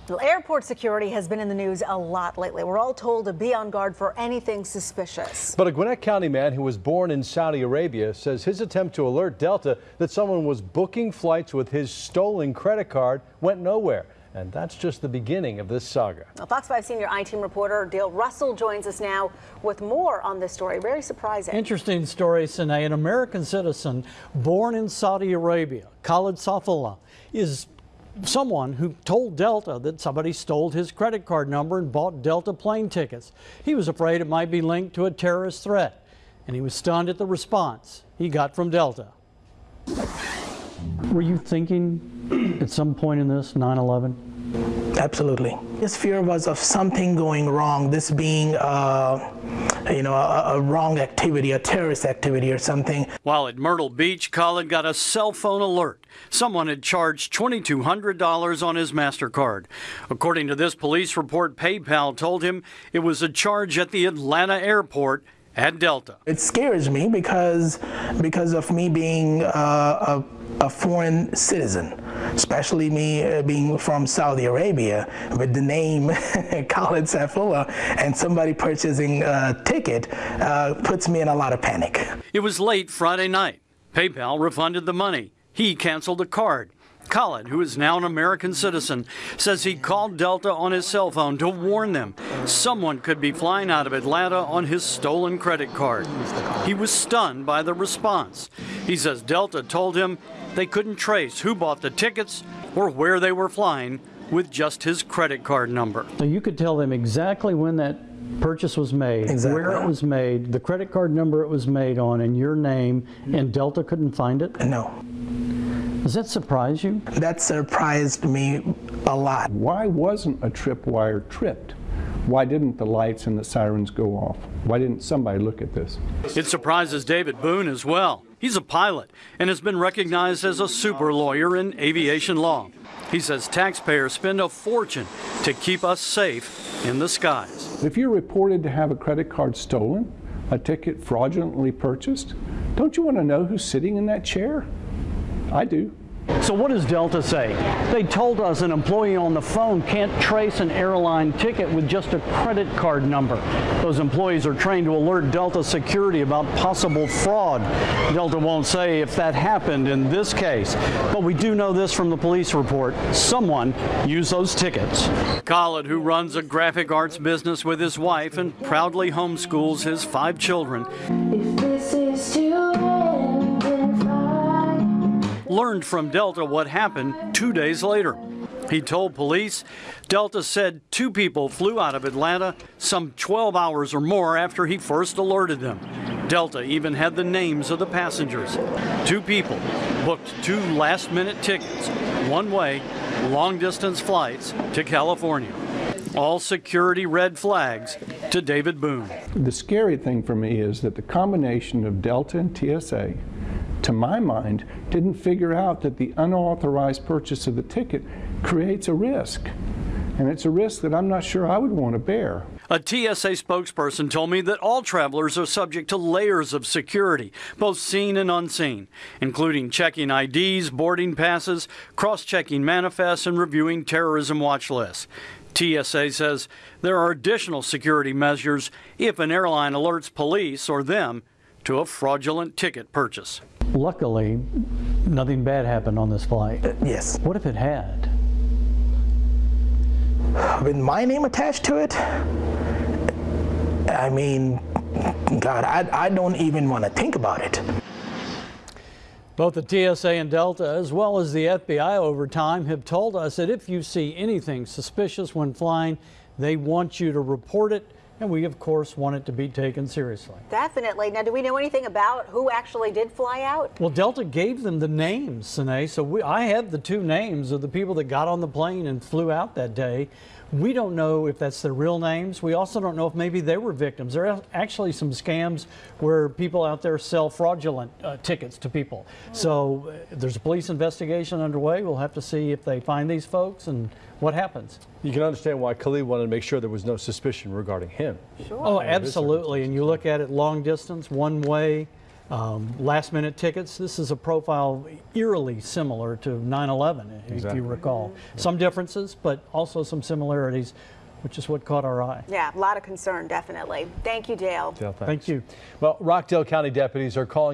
Well, airport security has been in the news a lot lately. We're all told to be on guard for anything suspicious. But a Gwinnett County man who was born in Saudi Arabia says his attempt to alert Delta that someone was booking flights with his stolen credit card went nowhere. And that's just the beginning of this saga. Well, Fox 5 senior I-Team reporter Dale Russell joins us now with more on this story. Very surprising. Interesting story, Sine. An American citizen born in Saudi Arabia, Khalid is someone who told Delta that somebody stole his credit card number and bought Delta plane tickets. He was afraid it might be linked to a terrorist threat, and he was stunned at the response he got from Delta. Were you thinking at some point in this 9/11? Absolutely. His fear was of something going wrong, this being a wrong activity, a terrorist activity or something. While at Myrtle Beach, Khalid got a cell phone alert. Someone had charged $2,200 on his MasterCard. According to this police report, PayPal told him it was a charge at the Atlanta airport at Delta. It scares me because of me being a foreign citizen, especially me being from Saudi Arabia with the name Khalid Saifullah, and somebody purchasing a ticket puts me in a lot of panic. It was late Friday night. PayPal refunded the money. He canceled the card. Khalid, who is now an American citizen, says he called Delta on his cell phone to warn them someone could be flying out of Atlanta on his stolen credit card. He was stunned by the response. He says Delta told him they couldn't trace who bought the tickets or where they were flying with just his credit card number. So you could tell them exactly when that purchase was made, exactly where it was made, the credit card number it was made on, and your name, and Delta couldn't find it? No. Does that surprise you? That surprised me a lot. Why wasn't a tripwire tripped? Why didn't the lights and the sirens go off? Why didn't somebody look at this? It surprises David Boone as well. He's a pilot and has been recognized as a super lawyer in aviation law. He says taxpayers spend a fortune to keep us safe in the skies. If you're reported to have a credit card stolen, a ticket fraudulently purchased, don't you want to know who's sitting in that chair? I do. So what does Delta say? They told us an employee on the phone can't trace an airline ticket with just a credit card number. Those employees are trained to alert Delta security about possible fraud. Delta won't say if that happened in this case, but we do know this from the police report. Someone used those tickets. Khalid, who runs a graphic arts business with his wife and proudly homeschools his 5 children, If this is to end in flight. learned from Delta what happened 2 days later. He told police Delta said 2 people flew out of Atlanta some 12 hours or more after he first alerted them. Delta even had the names of the passengers. 2 people booked 2 last-minute tickets, one-way, long-distance flights to California. All security red flags to David Boone. The scary thing for me is that the combination of Delta and TSA, to my mind, didn't figure out that the unauthorized purchase of the ticket creates a risk. And it's a risk that I'm not sure I would want to bear. A TSA spokesperson told me that all travelers are subject to layers of security, both seen and unseen, including checking IDs, boarding passes, cross-checking manifests, and reviewing terrorism watch lists. TSA says there are additional security measures if an airline alerts police or them to a fraudulent ticket purchase. Luckily, nothing bad happened on this flight. Yes. What if it had? With my name attached to it, I mean, God, I don't even want to think about it. Both the TSA and Delta, as well as the FBI over time, have told us that if you see anything suspicious when flying, they want you to report it. And we, of course, want it to be taken seriously. Definitely. Now, do we know anything about who actually did fly out? Well, Delta gave them the names, Sine, so I have the 2 names of the people that got on the plane and flew out that day. We don't know if that's their real names. We also don't know if maybe they were victims. There are actually some scams where people out there sell fraudulent tickets to people. So there's a police investigation underway. We'll have to see if they find these folks and what happens. You can understand why Khalid wanted to make sure there was no suspicion regarding him. Sure. Oh, absolutely. And you look at it long distance, one way. Last-minute tickets, this is a profile eerily similar to 9/11, if you recall. Some differences, but also some similarities, which is what caught our eye. Yeah, a lot of concern, definitely. Thank you, Dale. Dale, thanks. Thank you. Well, Rockdale County deputies are calling